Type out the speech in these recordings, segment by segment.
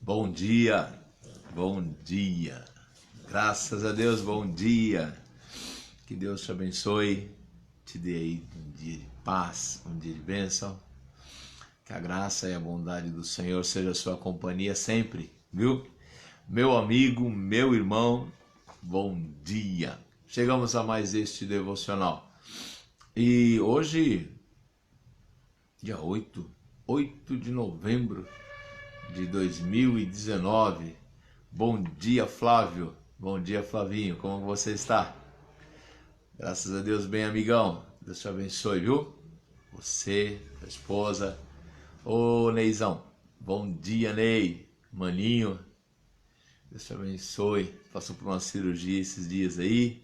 Bom dia, bom dia, graças a Deus, bom dia, que Deus te abençoe, te dê aí um dia de paz, um dia de bênção, que a graça e a bondade do Senhor seja a sua companhia sempre, viu? Meu amigo, meu irmão, bom dia, chegamos a mais este devocional, e hoje, dia 8 de novembro, de 2019. Bom dia, Flávio. Bom dia, Flavinho. Como você está? Graças a Deus, bem, amigão. Deus te abençoe, viu? Você, sua esposa. Ô, Neizão. Bom dia, Ney. Maninho. Deus te abençoe. Passou por uma cirurgia esses dias aí.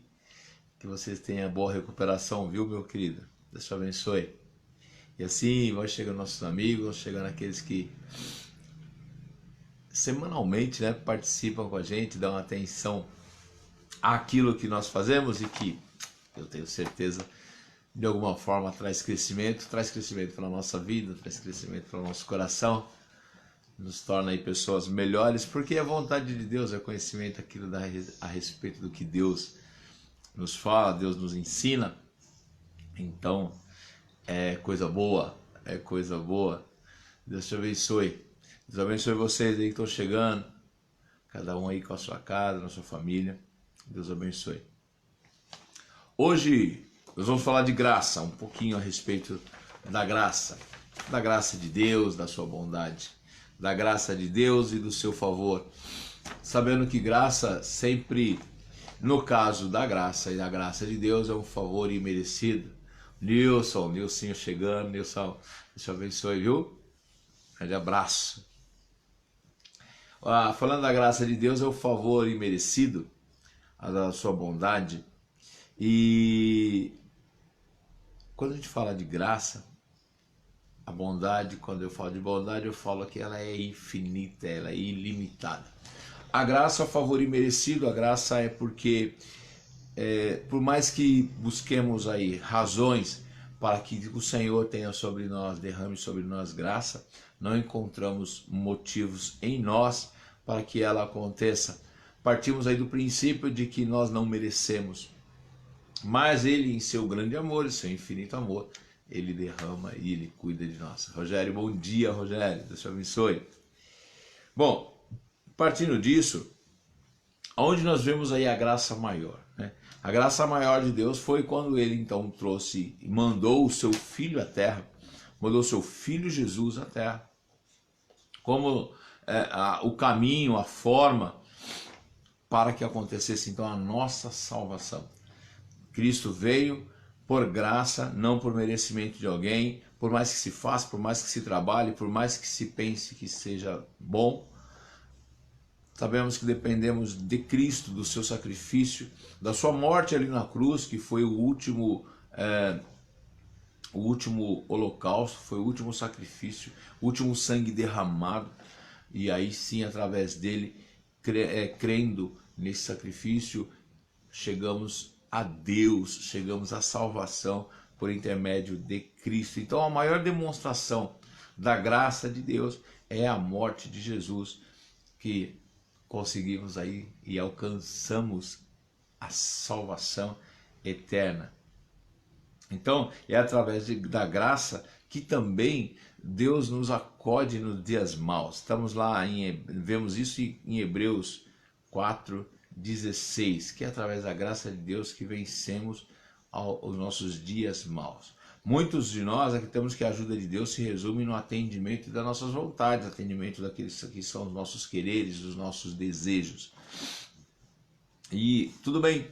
Que vocês tenham boa recuperação, viu, meu querido? Deus te abençoe. E assim vai chegando nossos amigos, vão chegando aqueles que semanalmente, né, participam com a gente, dão atenção àquilo que nós fazemos e que eu tenho certeza de alguma forma traz crescimento para a nossa vida, traz crescimento para o nosso coração, nos torna aí pessoas melhores, porque a vontade de Deus é conhecimento, aquilo a respeito do que Deus nos fala, Deus nos ensina. Então é coisa boa, é coisa boa. Deus te abençoe. Deus abençoe vocês aí que estão chegando, cada um aí com a sua casa, na sua família. Deus abençoe. Hoje nós vamos falar de graça, um pouquinho a respeito da graça de Deus, da sua bondade, da graça de Deus e do seu favor. Sabendo que graça sempre, no caso da graça e da graça de Deus, é um favor imerecido. Nilcinho chegando, Nilson, Deus te abençoe, viu? Grande abraço. Falando da graça de Deus, é o favor imerecido, a sua bondade. E quando a gente fala de graça, a bondade, quando eu falo de bondade, eu falo que ela é infinita, ela é ilimitada. A graça é o favor imerecido, a graça é porque, por mais que busquemos aí razões para que o Senhor tenha sobre nós, derrame sobre nós graça, não encontramos motivos em nós para que ela aconteça. Partimos aí do princípio de que nós não merecemos, mas Ele, em seu grande amor, em seu infinito amor, Ele derrama e Ele cuida de nós. Rogério, bom dia, Rogério, Deus te abençoe. Bom, partindo disso, onde nós vemos aí a graça maior, né? A graça maior de Deus foi quando Ele então trouxe e mandou o seu Filho à terra, mandou o seu Filho Jesus à terra, como o caminho, a forma para que acontecesse então a nossa salvação. Cristo veio por graça, não por merecimento de alguém, por mais que se faça, por mais que se trabalhe, por mais que se pense que seja bom. Sabemos que dependemos de Cristo, do seu sacrifício, da sua morte ali na cruz, que foi o último holocausto, foi o último sacrifício, o último sangue derramado. E aí sim, através dele, crendo nesse sacrifício, chegamos a Deus, chegamos à salvação por intermédio de Cristo. Então a maior demonstração da graça de Deus é a morte de Jesus, que conseguimos aí e alcançamos a salvação eterna. Então é através da graça que também Deus nos acode nos dias maus. Estamos lá, vemos isso em Hebreus 4:16, que é através da graça de Deus que vencemos os nossos dias maus. Muitos de nós acreditamos que a ajuda de Deus se resume no atendimento das nossas vontades, atendimento daqueles que são os nossos quereres, os nossos desejos. E tudo bem,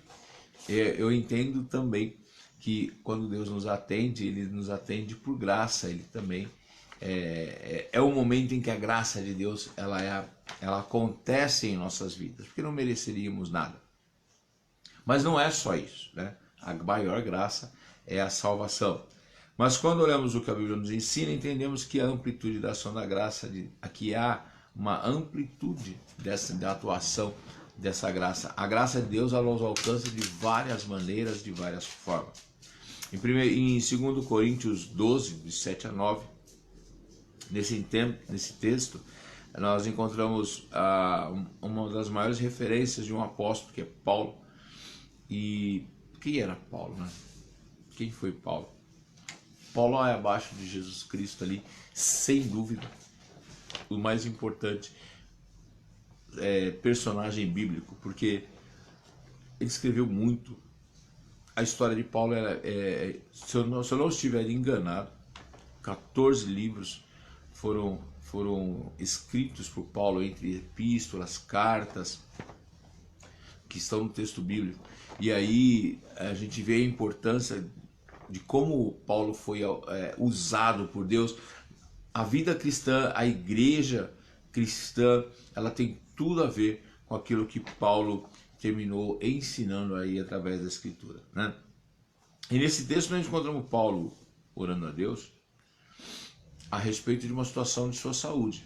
eu entendo também que quando Deus nos atende, Ele nos atende por graça. Ele também é o momento em que a graça de Deus ela acontece em nossas vidas, porque não mereceríamos nada. Mas não é só isso, né? A maior graça é a salvação. Mas quando olhamos o que a Bíblia nos ensina, entendemos que a amplitude da ação da graça, aqui há uma amplitude da atuação dessa graça. A graça de Deus ela nos alcança de várias maneiras, de várias formas. Em 2 Coríntios 12, de 7 a 9, nesse texto, nós encontramos uma das maiores referências de um apóstolo, que é Paulo. E quem era Paulo, né? Quem foi Paulo? Paulo é abaixo de Jesus Cristo ali, sem dúvida, o mais importante personagem bíblico, porque ele escreveu muito. A história de Paulo se eu não estiver enganado, 14 livros foram escritos por Paulo, entre epístolas, cartas, que estão no texto bíblico. E aí a gente vê a importância de como Paulo foi usado por Deus. A vida cristã, a igreja cristã, ela tem tudo a ver com aquilo que Paulo terminou ensinando aí através da Escritura, né? E nesse texto nós encontramos Paulo orando a Deus a respeito de uma situação de sua saúde,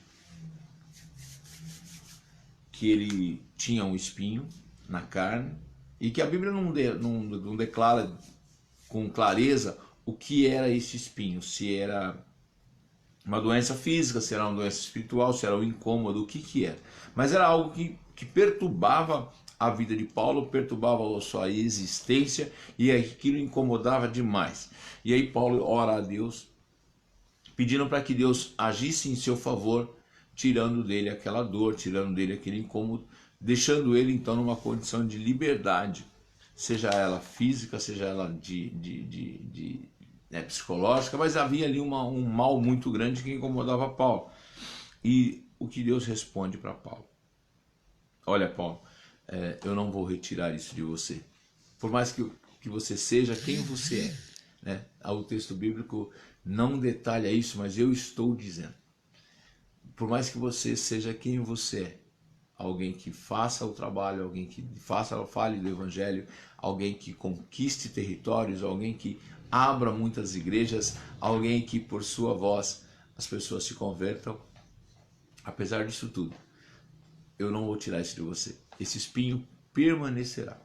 que ele tinha um espinho na carne e que a Bíblia não declara com clareza o que era esse espinho, se era uma doença física, se era uma doença espiritual, se era um incômodo, o que era. Mas era algo que perturbava a vida de Paulo, perturbava a sua existência e aquilo incomodava demais. E aí Paulo ora a Deus, pedindo para que Deus agisse em seu favor, tirando dele aquela dor, tirando dele aquele incômodo, deixando ele então numa condição de liberdade, seja ela física, seja ela psicológica, mas havia ali um mal muito grande que incomodava Paulo. E o que Deus responde para Paulo? Olha, Paulo, eu não vou retirar isso de você. Por mais que você seja quem você é, né? O texto bíblico não detalha isso, mas eu estou dizendo. Por mais que você seja quem você é, alguém que faça o trabalho, alguém que fale do evangelho, alguém que conquiste territórios, alguém que abra muitas igrejas, alguém que por sua voz as pessoas se convertam, apesar disso tudo, eu não vou tirar isso de você. Esse espinho permanecerá,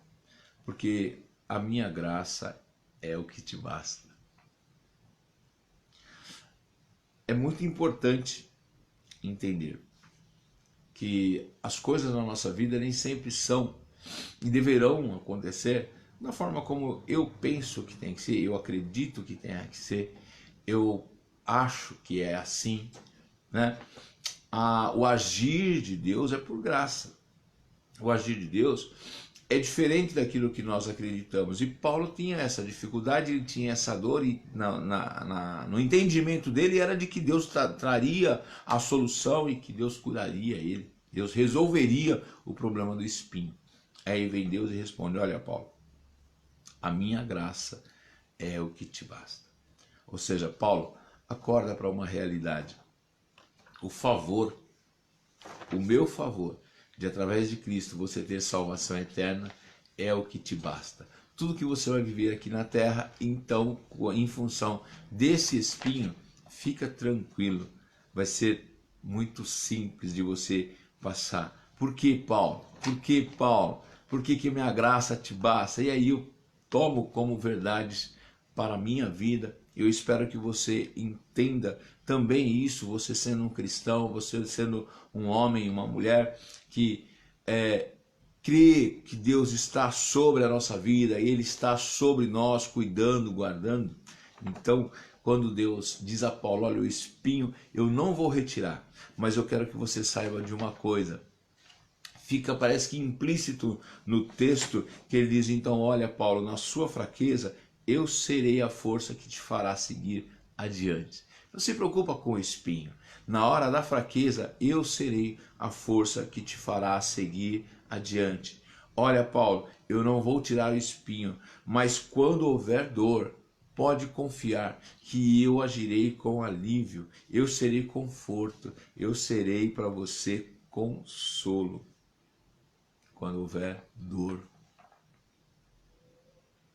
porque a minha graça é o que te basta. É muito importante entender que as coisas na nossa vida nem sempre são e deverão acontecer da forma como eu penso que tem que ser, eu acredito que tenha que ser, eu acho que é assim, né? O agir de Deus é por graça. O agir de Deus é diferente daquilo que nós acreditamos. E Paulo tinha essa dificuldade, ele tinha essa dor, e no entendimento dele era de que Deus traria a solução e que Deus curaria ele. Deus resolveria o problema do espinho. Aí vem Deus e responde: olha, Paulo, a minha graça é o que te basta. Ou seja, Paulo, acorda para uma realidade. O favor, o meu favor, de através de Cristo você ter salvação eterna, é o que te basta. Tudo que você vai viver aqui na terra, então, em função desse espinho, fica tranquilo. Vai ser muito simples de você passar. Por que, Paulo? Por que, Paulo? Por que minha graça te basta? E aí eu tomo como verdades para a minha vida. Eu espero que você entenda também isso, você sendo um cristão, você sendo um homem, uma mulher que crê que Deus está sobre a nossa vida, Ele está sobre nós, cuidando, guardando. Então, quando Deus diz a Paulo: olha, o espinho eu não vou retirar, mas eu quero que você saiba de uma coisa. Parece que implícito no texto que ele diz: então, olha, Paulo, na sua fraqueza eu serei a força que te fará seguir adiante. Não se preocupa com o espinho. Na hora da fraqueza, eu serei a força que te fará seguir adiante. Olha, Paulo, eu não vou tirar o espinho, mas quando houver dor, pode confiar que eu agirei com alívio, eu serei conforto, eu serei para você consolo. Quando houver dor.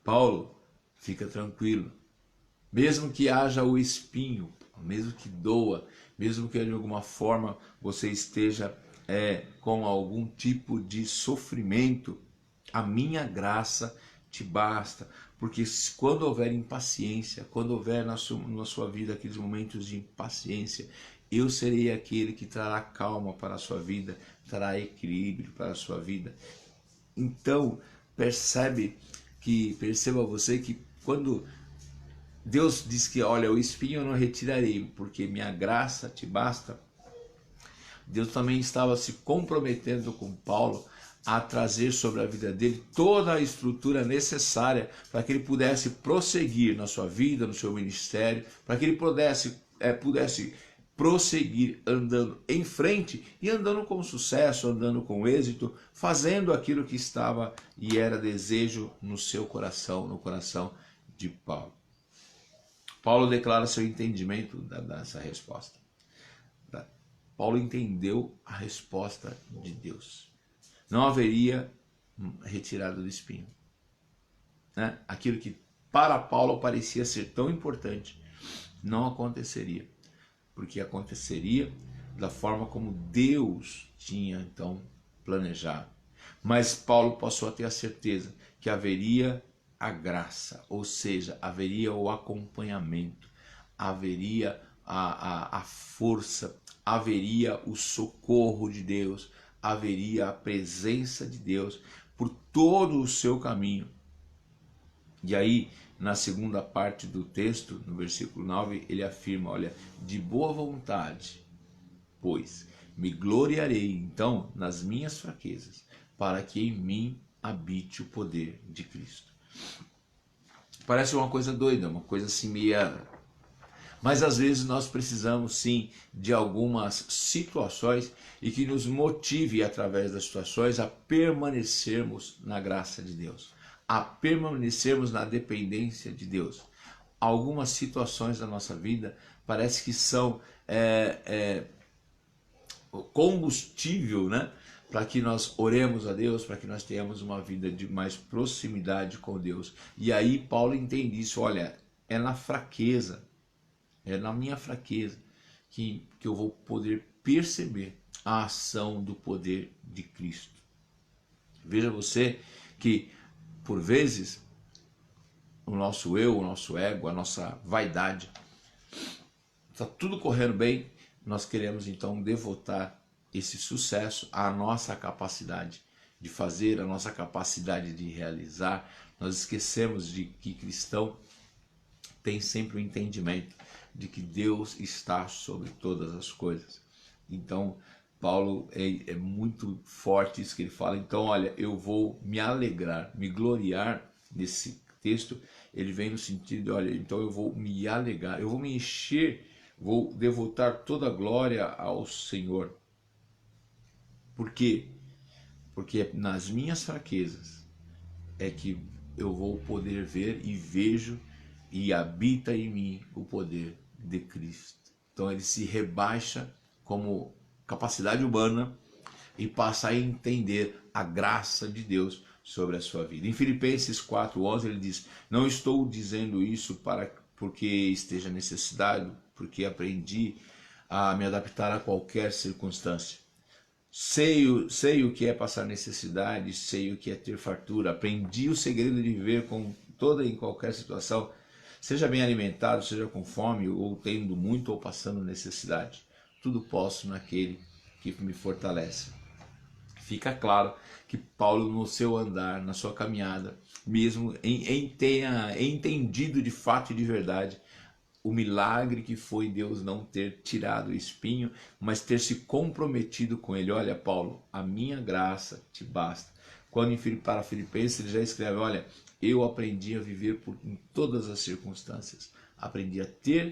Paulo, fica tranquilo. Mesmo que haja o espinho, mesmo que doa, mesmo que de alguma forma você esteja com algum tipo de sofrimento, a minha graça te basta, porque quando houver impaciência, quando houver na sua vida aqueles momentos de impaciência, eu serei aquele que trará calma para a sua vida, trará equilíbrio para a sua vida. Então, perceba você que quando Deus diz que, olha, o espinho eu não retirarei, porque minha graça te basta, Deus também estava se comprometendo com Paulo a trazer sobre a vida dele toda a estrutura necessária para que ele pudesse prosseguir na sua vida, no seu ministério, para que ele pudesse prosseguir andando em frente e andando com sucesso, andando com êxito, fazendo aquilo que estava e era desejo no seu coração, no coração de Paulo. Paulo declara seu entendimento dessa resposta. Paulo entendeu a resposta de Deus. Não haveria retirada do espinho. Né? Aquilo que para Paulo parecia ser tão importante, não aconteceria. Porque aconteceria da forma como Deus tinha então planejado. Mas Paulo passou a ter a certeza que haveria a graça, ou seja, haveria o acompanhamento, haveria a força, haveria o socorro de Deus, haveria a presença de Deus por todo o seu caminho. E aí, na segunda parte do texto, no versículo 9, ele afirma, olha, de boa vontade, pois me gloriarei então nas minhas fraquezas, para que em mim habite o poder de Cristo. Parece uma coisa doida, uma coisa assim meia... Mas às vezes nós precisamos sim de algumas situações e que nos motive através das situações a permanecermos na graça de Deus, a permanecermos na dependência de Deus. Algumas situações da nossa vida parece que são combustível, né? Para que nós oremos a Deus, para que nós tenhamos uma vida de mais proximidade com Deus. E aí Paulo entende isso, olha, é na fraqueza, é na minha fraqueza que eu vou poder perceber a ação do poder de Cristo. Veja você que, por vezes, o nosso eu, o nosso ego, a nossa vaidade, está tudo correndo bem, nós queremos então devotar esse sucesso à nossa capacidade de fazer, à nossa capacidade de realizar. Nós esquecemos de que cristão tem sempre o entendimento de que Deus está sobre todas as coisas. Então, Paulo é muito forte isso que ele fala. Então, olha, eu vou me alegrar, me gloriar nesse texto. Ele vem no sentido de, olha, então eu vou me alegrar, eu vou me encher, vou devotar toda a glória ao Senhor. Por quê? Porque nas minhas fraquezas é que eu vou poder ver e vejo e habita em mim o poder de Cristo. Então ele se rebaixa como capacidade humana e passa a entender a graça de Deus sobre a sua vida. Em Filipenses 4:11 ele diz, não estou dizendo isso porque esteja necessitado, porque aprendi a me adaptar a qualquer circunstância. Sei o que é passar necessidade, sei o que é ter fartura, aprendi o segredo de viver com toda e em qualquer situação, seja bem alimentado, seja com fome, ou tendo muito, ou passando necessidade. Tudo posso naquele que me fortalece. Fica claro que Paulo, no seu andar, na sua caminhada, mesmo tenha entendido de fato e de verdade o milagre que foi Deus não ter tirado o espinho, mas ter se comprometido com ele. Olha, Paulo, a minha graça te basta. Quando para Filipenses ele já escreve, olha, eu aprendi a viver em todas as circunstâncias. Aprendi a ter,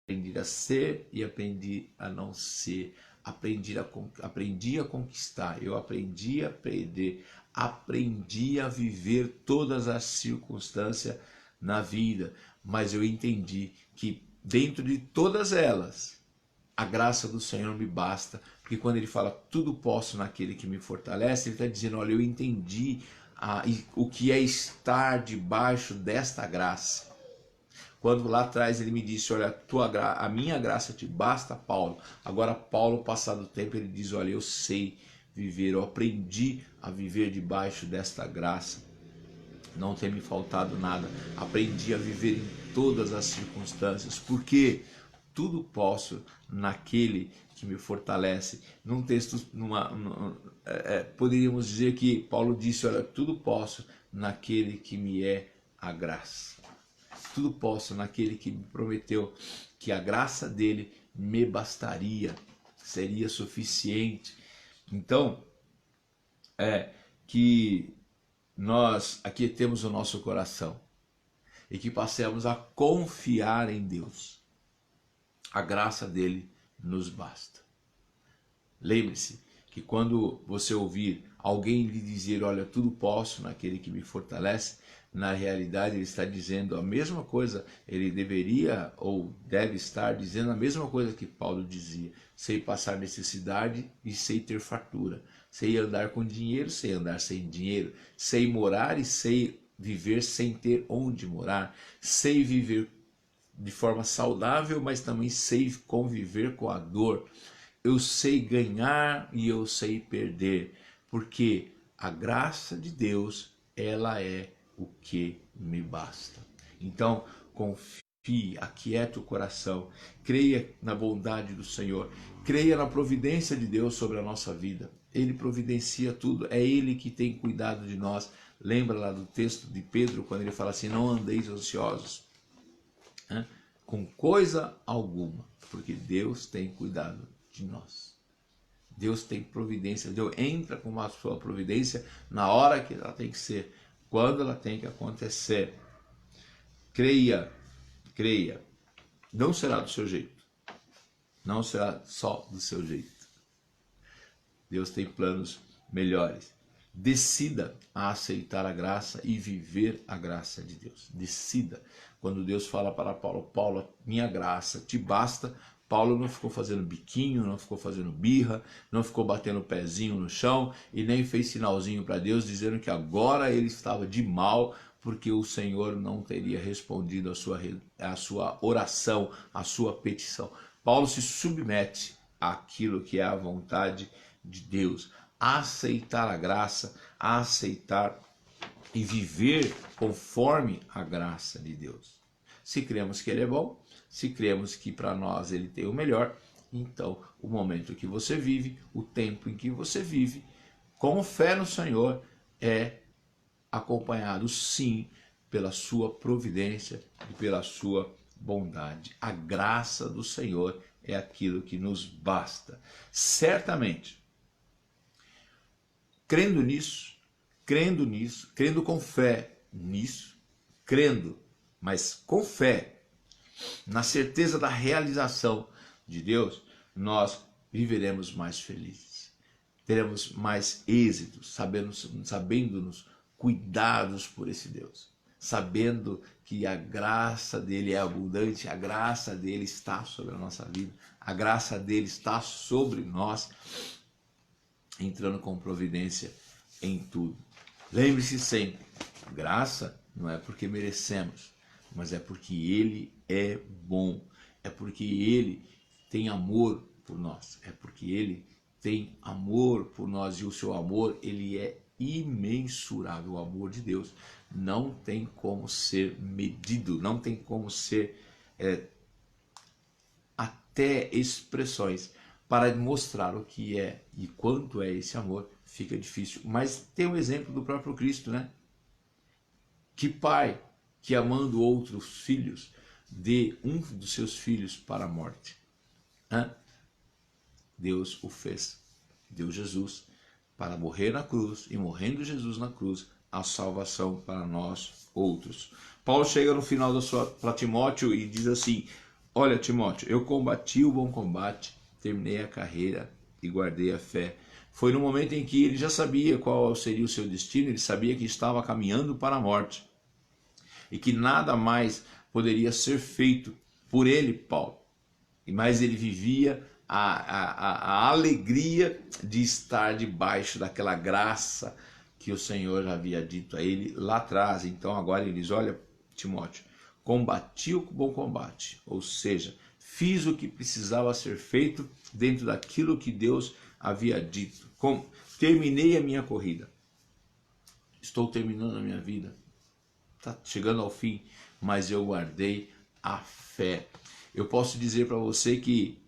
aprendi a ser e aprendi a não ser. Aprendi a conquistar, eu aprendi a perder, aprendi a viver todas as circunstâncias na vida, mas eu entendi que dentro de todas elas, a graça do Senhor me basta, porque quando ele fala tudo posso naquele que me fortalece, ele está dizendo, olha, eu entendi o que é estar debaixo desta graça. Quando lá atrás ele me disse, olha, a minha graça te basta, Paulo. Agora Paulo, passado o tempo, ele diz, olha, eu sei viver, eu aprendi a viver debaixo desta graça. não tem me faltado nada. Aprendi a viver em todas as circunstâncias, porque tudo posso naquele que me fortalece. Num texto, poderíamos dizer que Paulo disse, olha, tudo posso naquele que me é a graça. Tudo posso naquele que me prometeu que a graça dele me bastaria, seria suficiente. Então, que nós aquietemos o nosso coração e que passemos a confiar em Deus. A graça dele nos basta. Lembre-se que quando você ouvir alguém lhe dizer, olha, tudo posso naquele que me fortalece, na realidade ele está dizendo a mesma coisa, ele deveria ou deve estar dizendo a mesma coisa que Paulo dizia: sei passar necessidade e sei ter fartura, sei andar com dinheiro, sei andar sem dinheiro, sei morar e sei viver sem ter onde morar, sei viver de forma saudável, mas também sei conviver com a dor. Eu sei ganhar e eu sei perder, porque a graça de Deus, ela é o que me basta. Então, confie, aquieta o coração, creia na bondade do Senhor, creia na providência de Deus sobre a nossa vida. Ele providencia tudo, é Ele que tem cuidado de nós. Lembra lá do texto de Pedro, quando ele fala assim, não andeis ansiosos, né, com coisa alguma, porque Deus tem cuidado de nós. Deus tem providência, Deus entra com a sua providência na hora que ela tem que ser, quando ela tem que acontecer. Creia, creia, não será do seu jeito, não será só do seu jeito. Deus tem planos melhores. Decida a aceitar a graça e viver a graça de Deus. Decida. Quando Deus fala para Paulo, Paulo, minha graça te basta, Paulo não ficou fazendo biquinho, não ficou fazendo birra, não ficou batendo o pezinho no chão e nem fez sinalzinho para Deus dizendo que agora ele estava de mal porque o Senhor não teria respondido a sua oração, a sua petição. Paulo se submete àquilo que é a vontade de Deus, a aceitar a graça, a aceitar e viver conforme a graça de Deus. Se cremos que Ele é bom, se cremos que para nós Ele tem o melhor, então o momento que você vive, o tempo em que você vive, com fé no Senhor, é acompanhado sim pela sua providência e pela sua bondade. A graça do Senhor é aquilo que nos basta. Certamente, crendo nisso, crendo com fé nisso, crendo, mas com fé, na certeza da realização de Deus, nós viveremos mais felizes. Teremos mais êxitos, sabendo-nos cuidados por esse Deus. Sabendo que a graça dele é abundante, a graça dele está sobre a nossa vida, a graça dele está sobre nós, entrando com providência em tudo. Lembre-se sempre, graça não é porque merecemos, mas é porque Ele é bom, é porque Ele tem amor por nós, é porque Ele tem amor por nós e o seu amor, ele é imensurável. O amor de Deus não tem como ser medido, não tem como ser até expressões para mostrar o que é e quanto é esse amor, fica difícil. Mas tem o exemplo do próprio Cristo, né? Que pai que amando outros filhos, dê um dos seus filhos para a morte? Deus o fez, deu Jesus para morrer na cruz, e morrendo Jesus na cruz, a salvação para nós outros. Paulo chega no final da sua para Timóteo e diz assim: olha, Timóteo, eu combati o bom combate, terminei a carreira e guardei a fé. Foi no momento em que ele já sabia qual seria o seu destino, ele sabia que estava caminhando para a morte e que nada mais poderia ser feito por ele, Paulo. Mas ele vivia a alegria de estar debaixo daquela graça que o Senhor já havia dito a ele lá atrás. Então agora ele diz: olha, Timóteo, combati o bom combate, ou seja, fiz o que precisava ser feito dentro daquilo que Deus havia dito. Terminei a minha corrida, estou terminando a minha vida, está chegando ao fim, mas eu guardei a fé. Eu posso dizer para você que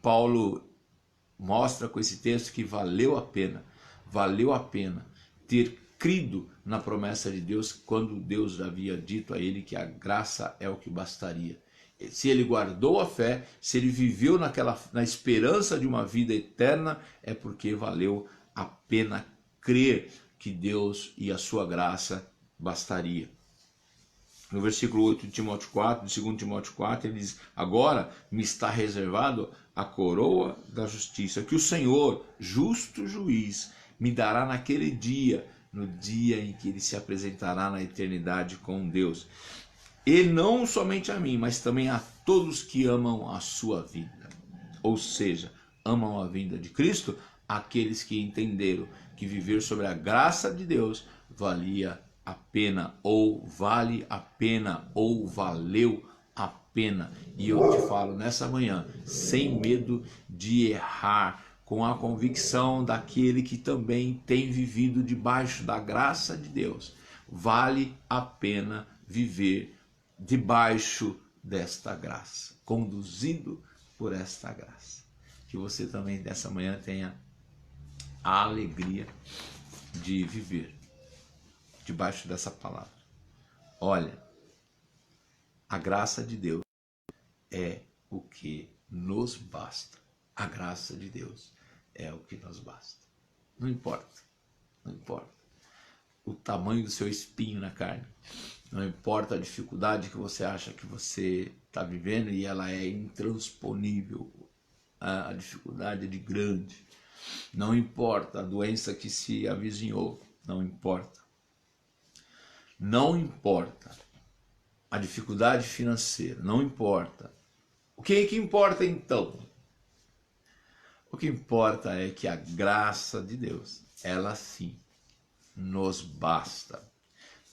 Paulo mostra com esse texto que valeu a pena ter crido na promessa de Deus quando Deus havia dito a ele que a graça é o que bastaria. Se ele guardou a fé, se ele viveu na esperança de uma vida eterna, é porque valeu a pena crer que Deus e a sua graça bastaria. No versículo 8 de Timóteo 4, de 2 Timóteo 4, ele diz: agora me está reservado a coroa da justiça, que o Senhor, justo juiz, me dará naquele dia, no dia em que ele se apresentará na eternidade com Deus. E não somente a mim, mas também a todos que amam a sua vida. Ou seja, amam a vinda de Cristo, aqueles que entenderam que viver sobre a graça de Deus valia a pena, ou vale a pena, ou valeu a pena. E eu te falo nessa manhã, sem medo de errar, com a convicção daquele que também tem vivido debaixo da graça de Deus. Vale a pena viver debaixo desta graça, conduzido por esta graça. Que você também nessa manhã tenha a alegria de viver debaixo dessa palavra. Olha, a graça de Deus é o que nos basta. A graça de Deus é o que nos basta. Não importa o tamanho do seu espinho na carne, não importa a dificuldade que você acha que você está vivendo e ela é intransponível, a dificuldade é grande, não importa a doença que se avizinhou, não importa a dificuldade financeira, não importa. O que importa então? O que importa é que a graça de Deus, ela sim, nos basta.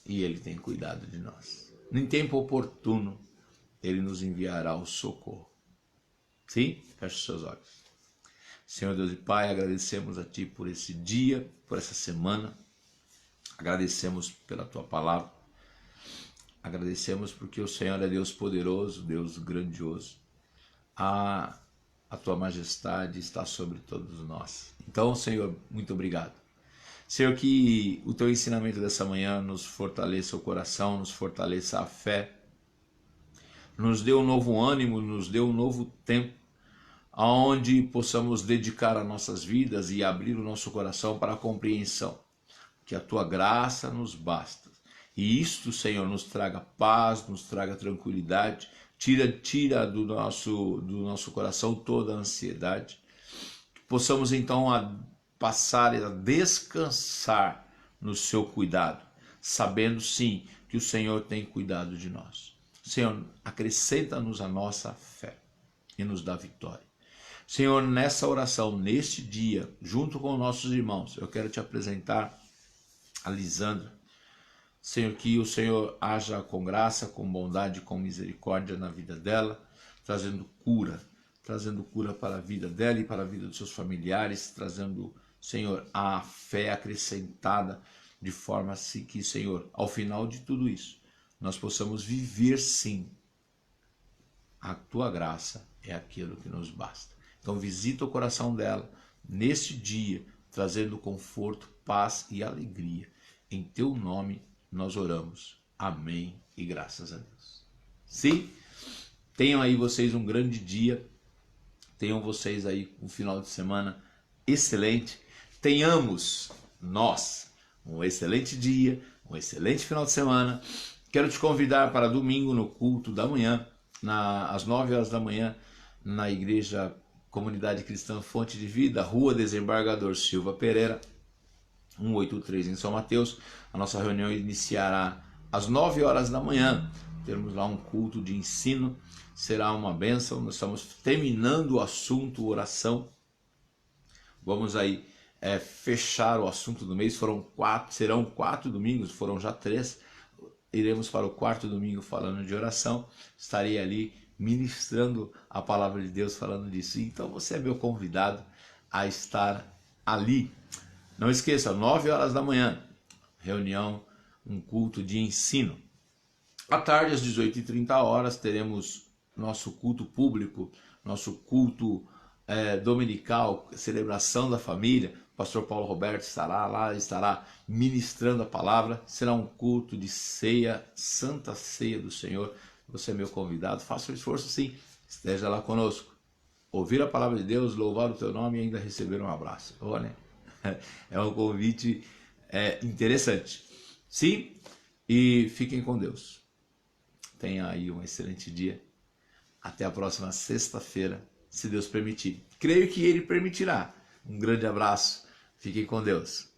E Ele tem cuidado de nós. Em tempo oportuno, Ele nos enviará o socorro. Sim? Feche os seus olhos. Senhor Deus e Pai, agradecemos a Ti por esse dia, por essa semana. Agradecemos pela Tua palavra. Agradecemos porque o Senhor é Deus poderoso, Deus grandioso. A Tua majestade está sobre todos nós. Então, Senhor, muito obrigado. Senhor, que o Teu ensinamento dessa manhã nos fortaleça o coração, nos fortaleça a fé, nos dê um novo ânimo, nos dê um novo tempo, aonde possamos dedicar as nossas vidas e abrir o nosso coração para a compreensão, que a Tua graça nos basta. E isto, Senhor, nos traga paz, nos traga tranquilidade, tira do nosso coração toda a ansiedade, que possamos então passar a descansar no seu cuidado, sabendo sim que o Senhor tem cuidado de nós. Senhor, acrescenta-nos a nossa fé e nos dá vitória. Senhor, nessa oração, neste dia, junto com nossos irmãos, eu quero te apresentar a Lisandra. Senhor, que o Senhor haja com graça, com bondade, com misericórdia na vida dela, trazendo cura para a vida dela e para a vida dos seus familiares, trazendo, Senhor, a fé acrescentada, de forma assim que, Senhor, ao final de tudo isso, nós possamos viver sim. A Tua graça é aquilo que nos basta. Então visita o coração dela neste dia, trazendo conforto, paz e alegria. Em Teu nome nós oramos. Amém e graças a Deus. Sim, tenham aí vocês um grande dia, tenham vocês aí um final de semana excelente, tenhamos nós um excelente dia, um excelente final de semana. Quero te convidar para domingo no culto da manhã, às 9 horas da manhã, na Igreja Comunidade Cristã Fonte de Vida, Rua Desembargador Silva Pereira, 183 em São Mateus. A nossa reunião iniciará às 9 horas da manhã. Teremos lá um culto de ensino, será uma bênção. Nós estamos terminando o assunto oração. Vamos aí fechar o assunto do mês. Serão 4 domingos, foram já 3. Iremos para o 4º domingo falando de oração. Estarei ali ministrando a palavra de Deus, falando disso. Então você é meu convidado a estar ali. Não esqueça, 9 horas da manhã, reunião, um culto de ensino. À tarde, às 18h30, teremos nosso culto público, nosso culto dominical, celebração da família. O pastor Paulo Roberto estará lá, estará ministrando a palavra. Será um culto de ceia, santa ceia do Senhor. Você é meu convidado, faça um esforço sim, esteja lá conosco. Ouvir a palavra de Deus, louvar o teu nome e ainda receber um abraço. Olha, é um convite interessante. Sim, e fiquem com Deus. Tenha aí um excelente dia. Até a próxima sexta-feira, se Deus permitir. Creio que Ele permitirá. Um grande abraço. Fiquem com Deus.